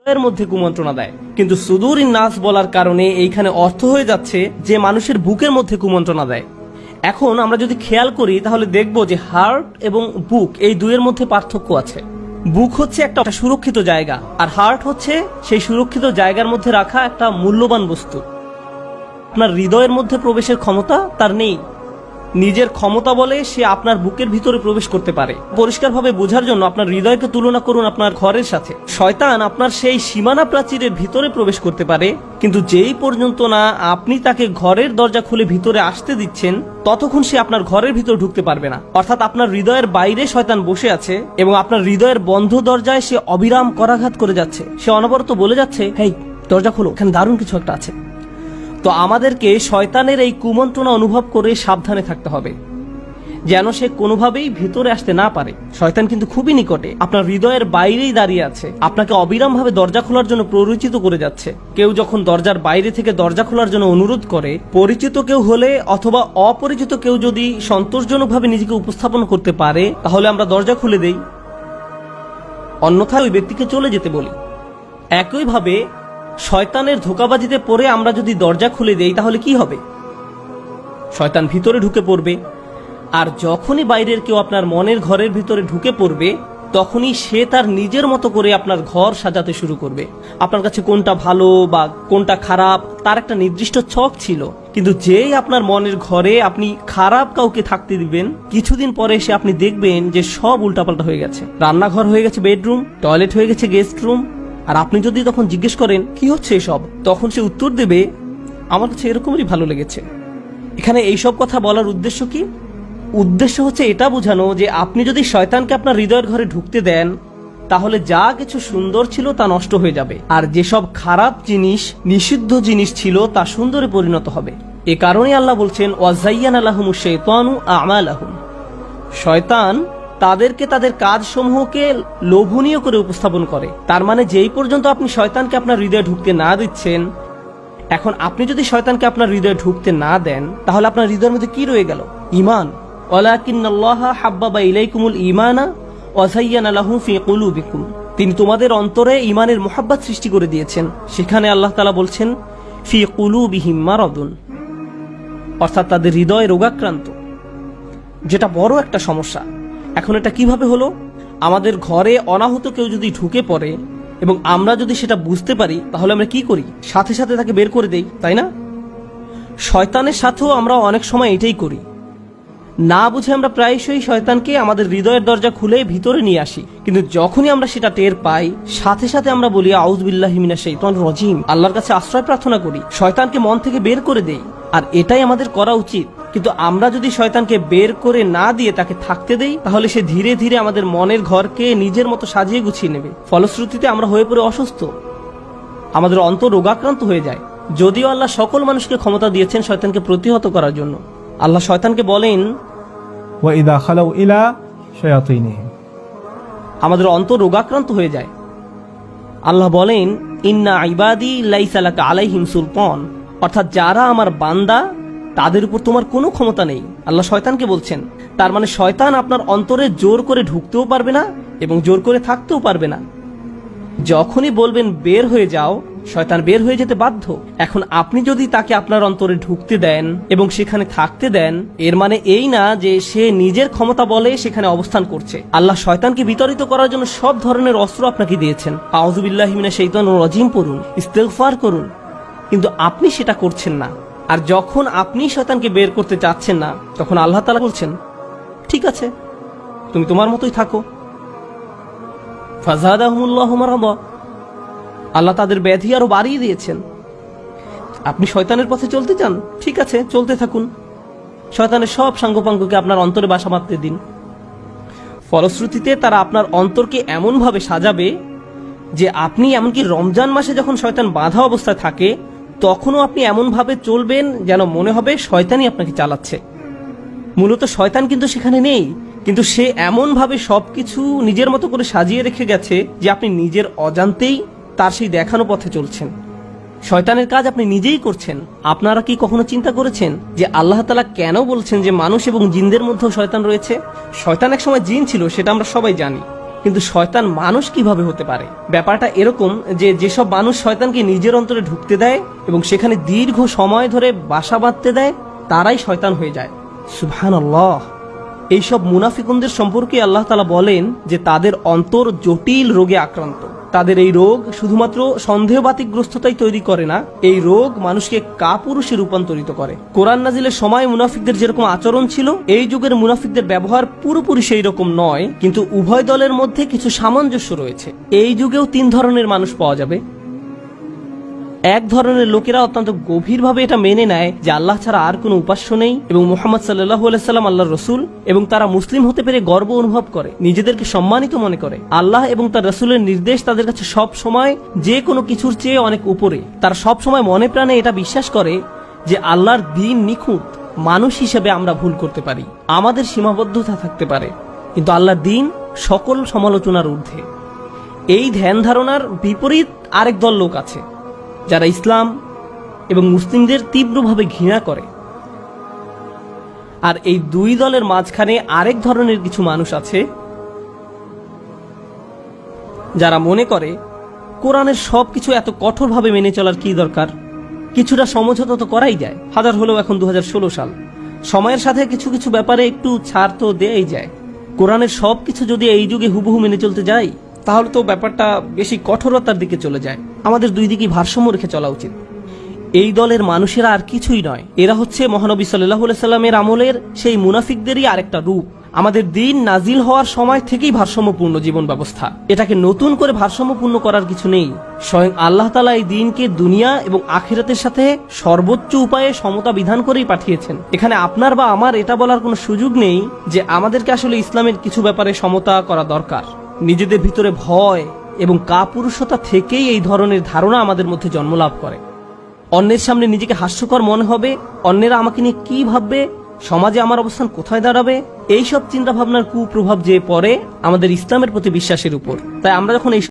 এর মধ্যে কুমন্ত্রণা দেয়, কিন্তু সুদুরিন নাস বলার কারণে এইখানে অর্থ হয়ে যাচ্ছে যে মানুষের বুকের মধ্যে কুমন্ত্রণা দেয়। এখন আমরা যদি খেয়াল করি তাহলে দেখব যে হার্ট এবং বুক এই দুইয়ের মধ্যে পার্থক্য আছে। বুক হচ্ছে একটা সুরক্ষিত জায়গা, আর হার্ট হচ্ছে সেই সুরক্ষিত জায়গার মধ্যে রাখা একটা মূল্যবান বস্তু। আপনার হৃদয়ের মধ্যে প্রবেশের ক্ষমতা তার নেই। নিজের ক্ষমতা বলে সে আপনার বুকের ভিতরে প্রবেশ করতে পারে। পরিষ্কারভাবে বোঝার জন্য আপনার হৃদয়কে তুলনা করুন আপনার ঘরের সাথে। শয়তান আপনার সেই সীমানা প্রাচীরের ভিতরে প্রবেশ করতে পারে, কিন্তু যেই পর্যন্ত না আপনি তাকে ঘরের দরজা খুলে ভিতরে আসতে দিচ্ছেন ততক্ষণ সে আপনার ঘরের ভিতর ঢুকতে পারবে না। অর্থাৎ আপনার হৃদয়ের বাইরে শয়তান বসে আছে এবং আপনার হৃদয়ের বন্ধ দরজায় সে অবিরাম করাঘাত করে যাচ্ছে। সে অনবরত বলে যাচ্ছে, হেই দরজা খোলো, এখানে দারুণ কিছু একটা আছে। তো আমাদেরকে শয়তানের এই কুমন্ত্রণা অনুভব করে সাবধানে থাকতে হবে, যেন সে কোনোভাবেই ভিতরে আসতে না পারে। শয়তান কিন্তু খুবই নিকটে, আপনার হৃদয়ের বাইরেই দাঁড়িয়ে আছে, আপনাকে অবিরামভাবে দরজা খোলার জন্য প্ররোচিত করে যাচ্ছে। কেউ যখন দরজার বাইরে থেকে দরজা খোলার জন্য অনুরোধ করে, পরিচিত কেউ হলে অথবা অপরিচিত কেউ যদি সন্তোষজনকভাবে নিজেকে উপস্থাপন করতে পারে তাহলে আমরা দরজা খুলে দেই, অন্যথায় ওই ব্যক্তিকে চলে যেতে বলি। একইভাবে শয়তানের ধোঁকাবাজিতে পড়ে আমরা যদি দরজা খুলে দেই তাহলে কি হবে? শয়তান ভিতরে ঢুকে পড়বে, আর যখনই বাইরের কেউ আপনার মনের ঘরের ভিতরে ঢুকে পড়বে তখনই সে তার নিজের মতো করে আপনার ঘর সাজাতে শুরু করবে। আপনার কাছে কোনটা ভালো বা কোনটা খারাপ তার একটা নির্দিষ্ট ছক ছিল, কিন্তু যেই আপনার মনের ঘরে আপনি খারাপ কাউকে থাকতে দিবেন, কিছুদিন পরে সে আপনি দেখবেন যে সব উল্টাপাল্টা হয়ে গেছে। রান্নাঘর হয়ে গেছে বেডরুম, টয়লেট হয়ে গেছে গেস্ট রুম। আর আপনি যদি তখন জিজ্ঞেস করেন কি হচ্ছে এসব, তখন সে উত্তর দেবে, আমার কাছে এরকমই ভালো লেগেছে। এখানে এইসব কথা বলার উদ্দেশ্য কি? উদ্দেশ্য হচ্ছে এটা বোঝানো যে আপনি যদি শয়তানকে আপনার হৃদয়ের ঘরে ঢুকতে দেন তাহলে যা কিছু সুন্দর ছিল তা নষ্ট হয়ে যাবে, আর যেসব খারাপ জিনিস, নিষিদ্ধ জিনিস ছিল তা সুন্দরে পরিণত হবে। এ কারণেই আল্লাহ বলছেন, ওয়াজাইয়ানা লাহুমুশ শাইতানু আমালাহুম। শয়তান তাদেরকে তাদের কাজসমূহকে লোভনীয় করে উপস্থাপন করে। তার মানে যেই পর্যন্ত আপনি শয়তানকে আপনার হৃদয়ে ঢুকতে না দিচ্ছেন, এখন আপনি যদি শয়তানকে আপনার হৃদয়ে ঢুকতে না দেন তাহলে আপনার হৃদয়ের মধ্যে কি রয়ে গেল? ঈমান। ওয়ালাকিন্নাল্লাহা হাব্বাবা ইলাইকুমুল ঈমানা ওয়া যায়্যানা লাহু ফি কুলুবিকুম। তিনি তোমাদের অন্তরে ঈমানের মুহাব্বত সৃষ্টি করে দিয়েছেন। সেখানে আল্লাহ তাআলা বলছেন ফি কুলুবিহিম মারাদুন, অর্থাৎ তাদের হৃদয় রোগাক্রান্ত, যেটা বড় একটা সমস্যা। এখন এটা কিভাবে হলো? আমাদের ঘরে অনাহত কেউ যদি ঢুকে পড়ে এবং আমরা যদি সেটা বুঝতে পারি তাহলে আমরা কি করি? সাথে সাথে তাকে বের করে দেই, তাই না? শয়তানের সাথেও আমরা অনেক সময় এটাই করি। না বুঝে আমরা প্রায়শই শয়তানকে আমাদের হৃদয়ের দরজা খুলে ভিতরে নিয়ে আসি, কিন্তু যখনই আমরা সেটা টের পাই সাথে সাথে আমরা বলি আউযু বিল্লাহি মিনাশ শাইতানির রাজিম, আল্লাহর কাছে আশ্রয় প্রার্থনা করি, শয়তানকে মন থেকে বের করে দেই। আর এটাই আমাদের করা উচিত। কিন্তু আমরা যদি শয়তানকে বের করে না দিয়ে তাকে থাকতে দেই তাহলে সে ধীরে ধীরে আমাদের মনের ঘরকে নিজের মতো সাজিয়ে গুছিয়ে নেবে। ফলশ্রুতিতে আমরা হয়ে পড়ে অসুস্থ, আমাদের অন্তর রোগাক্রান্ত হয়ে যায়। যদিও আল্লাহ সকল মানুষকে ক্ষমতা দিয়েছেন শয়তানকে প্রতিহত করার জন্য। আল্লাহ শয়তানকে বলেন, ওয়াইদা খালাউ ইলা শায়াতিনিহিম, আমাদের অন্তর রোগাক্রান্ত হয়ে যায়। আল্লাহ বলেন, ইন্না ইবাদি লাইসা লাকা আলাইহিম সুলতান, অর্থাৎ যারা আমার বান্দা তাদের উপর তোমার কোনো ক্ষমতা নেই। আল্লাহ শয়তানকে বলছেন। তার মানে শয়তান আপনার অন্তরে জোর করে ঢুকতেও পারবে না এবং জোর করে থাকতেও পারবে না। যখনই বলবেন বের হয়ে যাও, শয়তান বের হয়ে যেতে বাধ্য। এখন আপনি যদি তাকে আপনার অন্তরে ঢুকতে দেন এবং সেখানে থাকতে দেন, এর মানে এই না যে সে নিজের ক্ষমতা বলে সেখানে অবস্থান করছে। আল্লাহ শয়তানকে বিতাড়িত করার জন্য সব ধরনের অস্ত্র আপনাকে দিয়েছেন। আউযু বিল্লাহি মিনাশ শাইতানির রাজিম পড়ুন, ইস্তিগফার করুন, কিন্তু আপনি সেটা করছেন না। আর যখন আপনি শয়তানকে বের করতে চাচ্ছেন না তখন আল্লাহ তাআলা বলছেন, ঠিক আছে তুমি তোমার মতোই থাকো। ফাযাদাহুমুল্লাহু মারাদা, আল্লাহ তাদের ব্যাধি আরো বাড়িয়ে দিয়েছেন। আপনি শয়তানের পথে চলতে চান, ঠিক আছে চলতে থাকুন। শয়তানের সব সাঙ্গপাঙ্গকে আপনার অন্তরে বাসা বাঁধতে দিন। ফলশ্রুতিতে তারা আপনার অন্তরকে এমন ভাবে সাজাবে যে আপনি এমনকি রমজান মাসে যখন শয়তান বাঁধা অবস্থায় থাকে তখনও আপনি এমন ভাবে চলবেন যেন মনে হবে শয়তানই আপনাকে চালাচ্ছে। মূলত শয়তান কিন্তু সেখানে নেই, কিন্তু সে এমন ভাবে সবকিছু নিজের মতো করে সাজিয়ে রেখে গেছে যে আপনি নিজের অজান্তেই তার সেই দেখানো পথে চলছেন। শয়তানের কাজ আপনি নিজেই করছেন। আপনারা কি কখনো চিন্তা করেছেন যে আল্লাহ তাআলা কেন বলছেন যে মানুষ এবং জিনদের মধ্যেও শয়তান রয়েছে? শয়তান এক সময় জিন ছিল, সেটা আমরা সবাই জানি, কিন্তু শয়তান মানুষ কিভাবে হতে পারে? ব্যাপারটা এরকম যে যেসব মানুষ শয়তানকে নিজের অন্তরে ঢুকতে দেয় এবং সেখানে দীর্ঘ সময় ধরে বাসা বাঁধতে দেয়, তারাই শয়তান হয়ে যায়। সুবহানাল্লাহ। এইসব মুনাফিকুনদের সম্পর্কে আল্লাহ তাআলা বলেন যে তাদের অন্তর জটিল রোগে আক্রান্ত। তাদের এই রোগ শুধুমাত্র সন্দেহবাতিকগ্রস্ততাই তৈরি করে না, এই রোগ মানুষকে কাপুরুষে রূপান্তরিত করে। কোরআন নাজিলের সময় মুনাফিকদের যেরকম আচরণ ছিল, এই যুগের মুনাফিকদের ব্যবহার পুরোপুরি সেই রকম নয়, কিন্তু উভয় দলের মধ্যে কিছু সামঞ্জস্য রয়েছে। এই যুগেও 3 ধরনের মানুষ পাওয়া যাবে। এক ধরনের লোকেরা অত্যন্ত গভীরভাবে এটা মেনে নেয় যে আল্লাহ ছাড়া আর কোনো উপাস্য নেই এবং মুহাম্মদ সাল্লাল্লাহু আলাইহি সাল্লাম আল্লাহর রাসূল, এবং তারা মুসলিম হতে পেরে গর্ব অনুভব করে, নিজেদেরকে সম্মানিত মনে করে। আল্লাহ এবং তার রাসূলের নির্দেশ তাদের কাছে সব সময় যে কোনো কিছুর চেয়ে অনেক উপরে। তারা সব সময় মনে প্রাণে এটা বিশ্বাস করে যে আল্লাহর দ্বীন নিখুঁত। মানুষ হিসেবে আমরা ভুল করতে পারি, আমাদের সীমাবদ্ধতা থাকতে পারে, কিন্তু আল্লাহর দ্বীন সকল সমালোচনার ঊর্ধ্বে। এই ধ্যান ধারণার বিপরীত আরেক দল লোক আছে যারা ইসলাম এবং মুসলিমদের তীব্রভাবে ঘৃণা করে। আর এই 2 দলের মাঝখানে আরেক ধরনের কিছু মানুষ আছে যারা মনে করে কোরআনের সবকিছু এত কঠোরভাবে মেনে চলার কি দরকার, কিছুটা সমঝোতা তো করাই যায়। হাজার হলেও এখন 2016 সাল, সময়ের সাথে কিছু কিছু ব্যাপারে একটু ছাড় তো দেয়াই যায়। কোরআনের সবকিছু যদি এই যুগে হুবহু মেনে চলতে যাই, তাহলে তো ব্যাপারটা বেশি কঠোরতার দিকে চলে যায়। আমাদের 2 দিকেই ভারসাম্য রেখে চলা উচিত। এই দলের মানুষেরা আর কিছুই নয়, এরা হচ্ছে মহানবী সাল্লাল্লাহু আলাইহি সাল্লামের আমলের সেই মুনাফিকদেরই আরেকটা রূপ। আমাদের দ্বীন নাজিল হওয়ার সময় থেকেই ভারসাম্যপূর্ণ জীবন ব্যবস্থা, এটাকে নতুন করে ভারসাম্যপূর্ণ করার কিছু নেই। স্বয়ং আল্লাহ তাআলা এই দ্বীনকে দুনিয়া এবং আখিরাতের সাথে সর্বোচ্চ উপায়ে সমতা বিধান করেই পাঠিয়েছেন। এখানে আপনার বা আমার এটা বলার কোনো সুযোগ নেই যে আমাদেরকে আসলে ইসলামের কিছু ব্যাপারে সমতা করা দরকার। নিজেদের ভিতরে ভয় এবং কাপুরুষতা থেকেই এই ধরনের ধারণা আমাদের মধ্যে জন্মলাভ করে। অন্যের সামনে নিজেকে হাস্যকর মনে হবে, অন্যেরা আমাকে নিয়ে কি ভাববে, সমাজে আমার অবস্থান কোথায় দাঁড়াবে, এইসব চিন্তা ভাবনার কুপ্রভাব যে পড়ে আমাদের ইসলামের প্রতি বিশ্বাসের উপর। তাই আমরা যখন এই